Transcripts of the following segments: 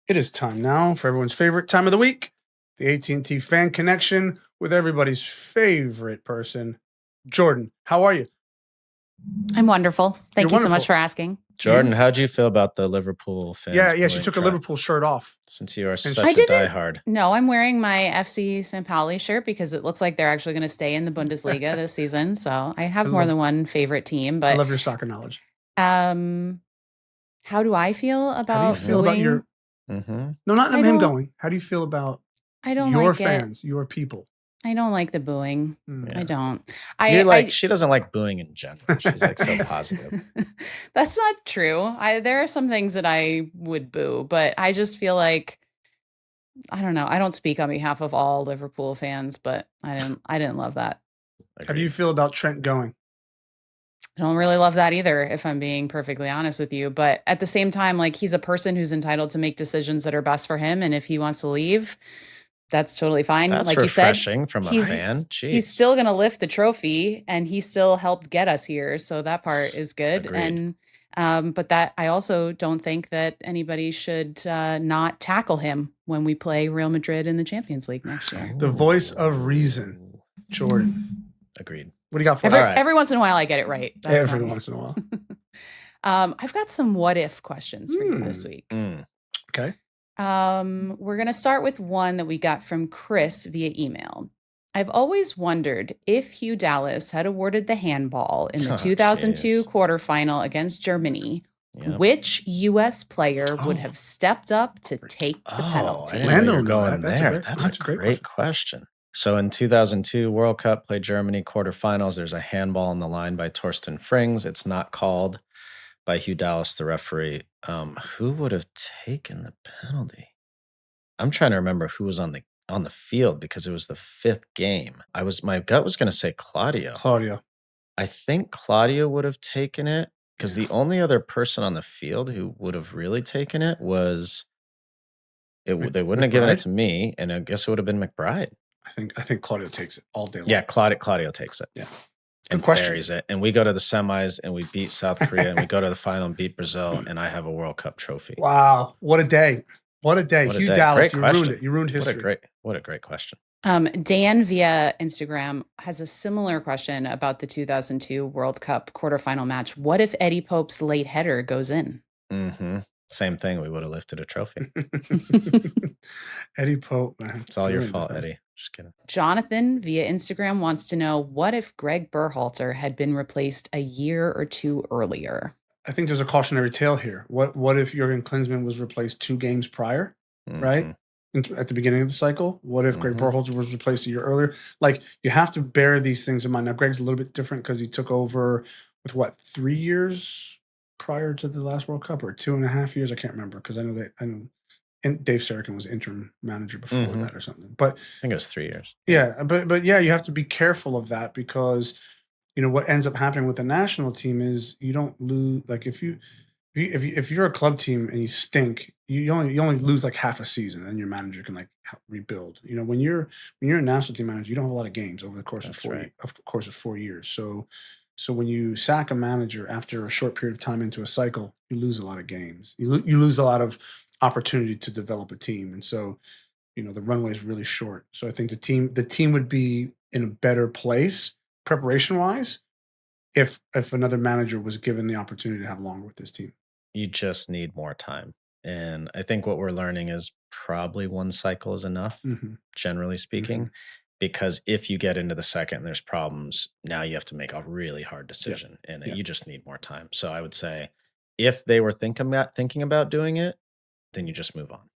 It is time now for everyone's favorite time of the week, the AT&T Fan Connection with everybody's favorite person, Jordan. How are you? I'm wonderful. Thank You're you so wonderful. much for asking. Jordan, how'd you feel about the Liverpool fans? Yeah, she took a try? Liverpool shirt off. Since you are such I a didn't- diehard. No, I'm wearing my FC St. Pauli shirt because it looks like they're actually going to stay in the Bundesliga this season. So I have more than one favorite team. But I love your soccer knowledge. how do I feel about How do you feel about your... Mm-hmm. No, not I him don't- going. How do you feel about I don't your like fans, your people? I don't like the booing. Yeah. I don't. She doesn't like booing in general. She's like so positive. That's not true. There are some things that I would boo, but I just feel like, I don't know. I don't speak on behalf of all Liverpool fans, but I didn't love that. How do you feel about Trent going? I don't really love that either, if I'm being perfectly honest with you. But at the same time, like, he's a person who's entitled to make decisions that are best for him. And if he wants to leave, that's totally fine. That's like you said, refreshing from a fan. Jeez. He's still going to lift the trophy, and he still helped get us here. So that part is good. Agreed. And but that I also don't think that anybody should not tackle him when we play Real Madrid in the Champions League next year. The voice of reason, Jordan. Agreed. What do you got for us? Every once in a while, I get it right. That's Every funny. once in a while. I've got some what-if questions for you this week. Okay. We're going to start with one that we got from Chris via email. I've always wondered if Hugh Dallas had awarded the handball in the 2002 quarterfinal against Germany, which U.S. player would have stepped up to take the penalty? Landon going there. That's a great question. So in 2002 World Cup, played Germany quarterfinals. There's a handball on the line by Torsten Frings. It's not called by Hugh Dallas, the referee. Who would have taken the penalty? I'm trying to remember who was on the field because it was the fifth game. My gut was going to say Claudio. I think Claudio would have taken it because the only other person on the field who would have really taken it was they wouldn't have given it to me, and I guess it would have been McBride. I think Claudio takes it all day long. Yeah, Claudio takes it. Yeah. And buries it. And we go to the semis and we beat South Korea and we go to the final and beat Brazil, and I have a World Cup trophy. Wow. What a day. What a day. Hugh Dallas, you ruined it. You ruined history. What a great question. Dan via Instagram has a similar question about the 2002 World Cup quarterfinal match. What if Eddie Pope's late header goes in? Mm-hmm. Same thing. We would have lifted a trophy. Eddie Pope, man. It's all your fault, Eddie. Just kidding. Jonathan via Instagram wants to know, what if Gregg Berhalter had been replaced a year or two earlier? I think there's a cautionary tale here. What if Jurgen Klinsman was replaced 2 games prior, right? At the beginning of the cycle? What if Gregg Berhalter was replaced a year earlier? Like, you have to bear these things in mind. Now, Gregg's a little bit different because he took over with 3 years prior to the last World Cup, or 2.5 years? I can't remember because I know and Dave Sarachan was interim manager before that or something. But I think it was 3 years. Yeah, but yeah, you have to be careful of that because, you know, what ends up happening with the national team is you don't lose. Like, if you're a club team and you stink, you only lose like half a season, and your manager can like rebuild. You know, when you're a national team manager, you don't have a lot of games over the course of 4 years. So when you sack a manager after a short period of time into a cycle, you lose a lot of games. You lose a lot of opportunity to develop a team, and so, you know, the runway is really short. So I think the team would be in a better place preparation wise if another manager was given the opportunity to have longer with this team. You just need more time, and I think what we're learning is probably 1 cycle is enough, generally speaking. Because if you get into the second and there's problems, now you have to make a really hard decision, and you just need more time. So I would say, if they were thinking about doing it, then you just move on.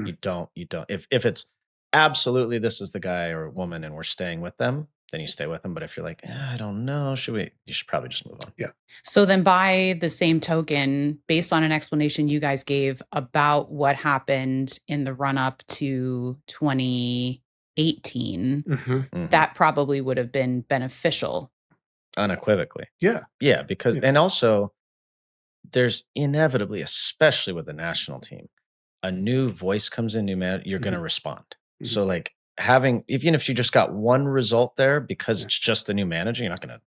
You don't. If it's absolutely this is the guy or woman and we're staying with them, then you stay with them. But if you're like, I don't know, you should probably just move on. Yeah. So then, by the same token, based on an explanation you guys gave about what happened in the run up to 2018, that probably would have been beneficial. Unequivocally. Yeah. Because and also there's inevitably, especially with the national team, a new voice comes in, new man, you're going to respond. So like even if you just got one result there because it's just a new manager, you're not going to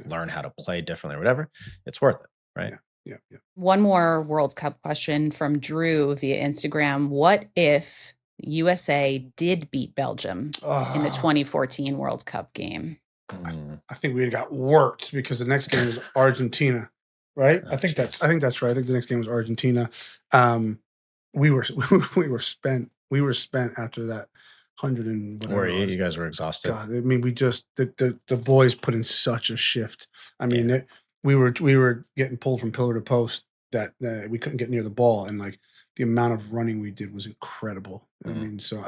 learn how to play differently or whatever. It's worth it, right? Yeah. Yeah. One more World Cup question from Drew via Instagram. What if USA did beat Belgium in the 2014 World Cup game? I think we got worked because the next game was Argentina, right? Oh, I think jeez. that's right. I think the next game was Argentina. We were spent. We were spent after that 100 and whatever. Were it you? was. You guys were exhausted. God, I mean, we just the boys put in such a shift. I mean, Yeah. we were getting pulled from pillar to post that we couldn't get near the ball, and like the amount of running we did was incredible. I mean, so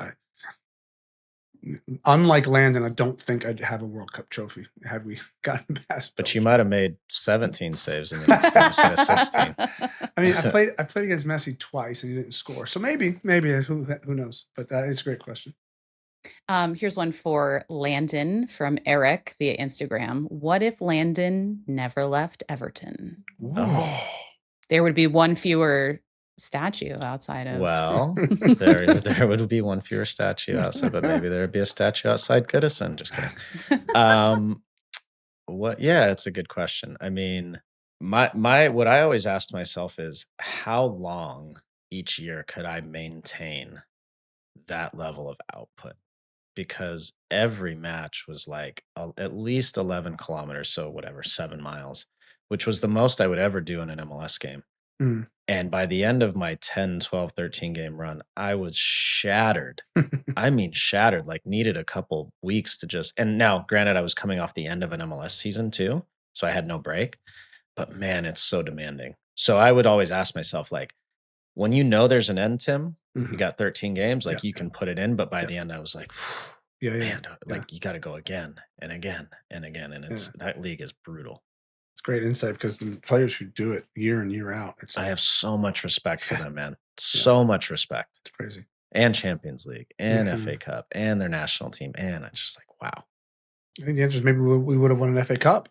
unlike Landon, I don't think I'd have a World Cup trophy had we gotten past. But Belgium. you might have made 17 saves in the next game instead of 16. I mean, I played against Messi twice and he didn't score, so maybe who knows? But it's a great question. Here's one for Landon from Eric via Instagram. What if Landon never left Everton? Oh. There would be one fewer statue outside of. Well, there would be one fewer statue outside, but maybe there would be a statue outside Goodison. Just kidding. What? Yeah, it's a good question. I mean, my what I always asked myself is how long each year could I maintain that level of output? Because every match was like at least 11 kilometers, so whatever, 7 miles, which was the most I would ever do in an MLS game. Mm. And by the end of my 10, 12, 13 game run, I was shattered. I mean, shattered, like needed a couple weeks to just, and now granted, I was coming off the end of an MLS season too, so I had no break, but man, it's so demanding. So I would always ask myself, like, when you know there's an end, Tim, you got 13 games, like you can put it in, but by the end I was like, man, like you got to go again and again and again. And that league is brutal. It's great insight because the players who do it year in, year out. I have so much respect for them, man. So much respect. It's crazy. And Champions League and FA Cup and their national team. And it's just like, wow. I think the answer is maybe we would have won an FA Cup.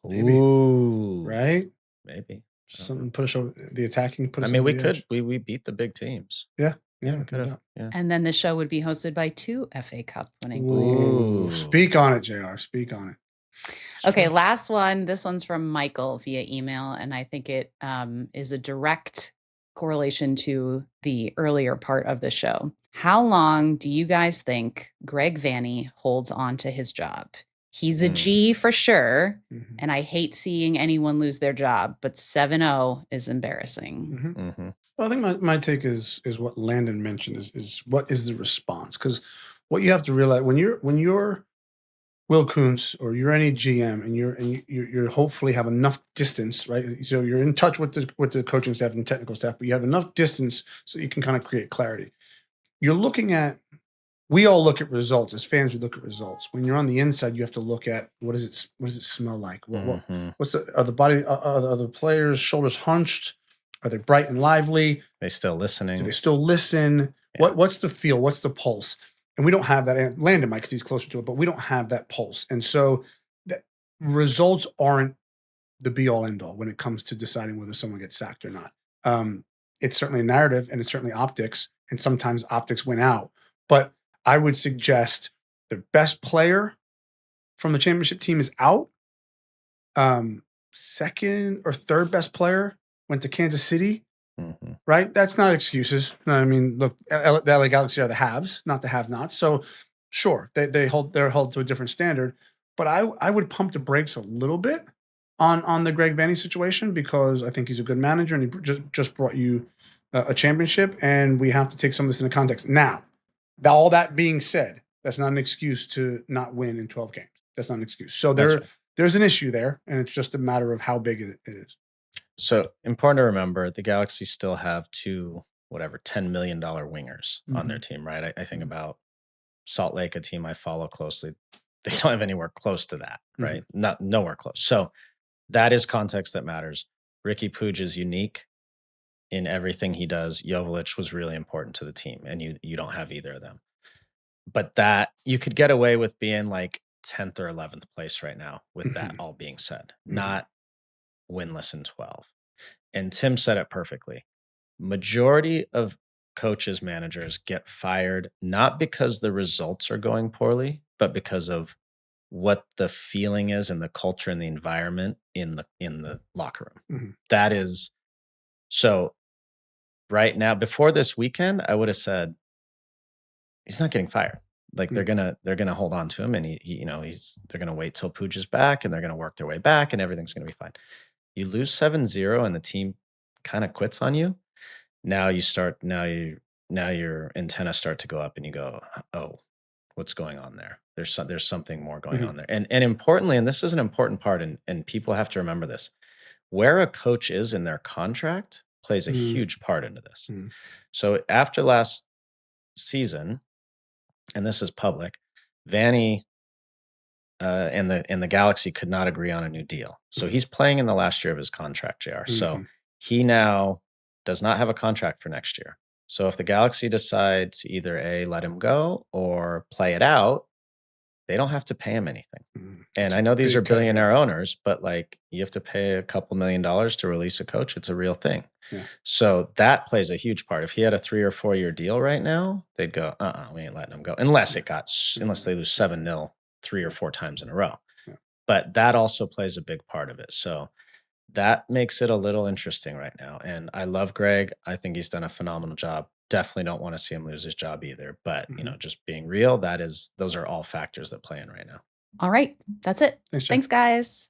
Maybe. Ooh. Right? Maybe. Something put us over the attacking. I mean, we could. We beat the big teams. Yeah. Yeah, we could have. Yeah. And then the show would be hosted by 2 FA Cup winning players. Speak on it, JR. Speak on it. Okay, last one. This one's from Michael via email, and I think it is a direct correlation to the earlier part of the show. How long do you guys think Gregg Vanney holds on to his job? He's a G for sure, and I hate seeing anyone lose their job, but 7-0 is embarrassing. Well, I think my take is what Landon mentioned is what is the response? Because what you have to realize when you're Will Kuntz or you're any GM and you're hopefully have enough distance, right? So you're in touch with the coaching staff and technical staff, but you have enough distance so you can kind of create clarity. You're looking at. We all look at results as fans. We look at results. When you're on the inside, you have to look at what does it smell like? What's are the players' shoulders hunched? Are they bright and lively? They still listening? Do they still listen? Yeah. What's the feel? What's the pulse? And we don't have that. And Landon might because he's closer to it, but we don't have that pulse. And so results aren't the be all end all when it comes to deciding whether someone gets sacked or not. It's certainly a narrative and it's certainly optics, and sometimes optics win out. But I would suggest the best player from the championship team is out. Second or third best player went to Kansas City, right? That's not excuses. I mean, look, the LA Galaxy are the haves, not the have-nots. So, sure, they're held to a different standard. But I would pump the brakes a little bit on the Gregg Vanney situation because I think he's a good manager and he just brought you a championship, and we have to take some of this into context. Now, all that being said, that's not an excuse to not win in 12 games. That's not an excuse. So there's an issue there, and it's just a matter of how big it is. So important to remember, the Galaxy still have 2, $10 million wingers on their team, right? I think about Salt Lake, a team I follow closely. They don't have anywhere close to that, right? Nowhere close. So that is context that matters. Ricky Puig is unique in everything he does. Joveljic was really important to the team, and you don't have either of them. But that you could get away with being like 10th or 11th place right now with that all being said, not winless in 12. And Tim said it perfectly. Majority of coaches, managers get fired not because the results are going poorly, but because of what the feeling is and the culture and the environment in the locker room. Mhm. That is so right now, before this weekend, I would have said he's not getting fired. Like they're gonna hold on to him, and they're gonna wait till Pooch is back, and they're gonna work their way back, and everything's gonna be fine. You lose 7-0 and the team kind of quits on you. Now your antennas start to go up and you go, oh, what's going on there? There's something more going on there. And importantly, and this is an important part, and people have to remember this, where a coach is in their contract plays a huge part into this. So after last season, and this is public, Vanney and the Galaxy could not agree on a new deal. So he's playing in the last year of his contract, JR. So he now does not have a contract for next year. So if the Galaxy decide to either A, let him go or play it out, they don't have to pay him anything. And I know these are billionaire owners, but like you have to pay a couple $1 million to release a coach. It's a real thing. Yeah. So that plays a huge part. If he had a 3 or 4 year deal right now, they'd go, we ain't letting him go. Unless they lose 7-0 3 or 4 times in a row. Yeah. But that also plays a big part of it. So that makes it a little interesting right now. And I love Gregg. I think he's done a phenomenal job. Definitely don't want to see him lose his job either. But, just being real, those are all factors that play in right now. All right. That's it. Thanks, Thanks, guys.